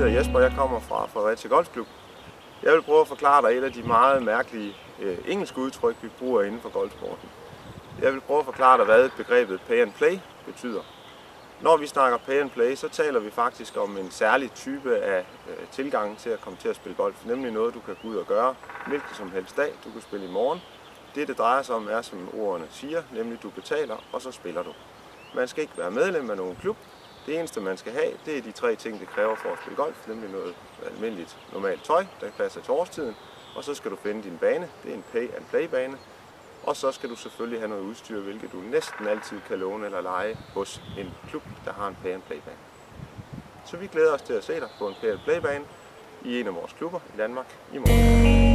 hedder Jesper, jeg kommer fra Fredericia Golfklub. Jeg vil prøve at forklare dig et af de meget mærkelige engelske udtryk, vi bruger inden for golfsporten. Jeg vil prøve at forklare dig, hvad begrebet pay and play betyder. Når vi snakker pay and play, så taler vi faktisk om en særlig type af tilgang til at komme til at spille golf. Nemlig noget, du kan gå ud og gøre hvilken som helst dag. Du kan spille i morgen. Det drejer sig om, er som ordene siger, nemlig du betaler, og så spiller du. Man skal ikke være medlem af nogen klub. Det eneste, man skal have, det er de 3 ting, det kræver for at spille golf. Nemlig noget almindeligt normalt tøj, der passer til årstiden. Og så skal du finde din bane. Det er en pay and play bane. Og så skal du selvfølgelig have noget udstyr, hvilket du næsten altid kan låne eller leje hos en klub, der har en pay and play bane. Så vi glæder os til at se dig på en pay and play bane i en af vores klubber i Danmark i morgen.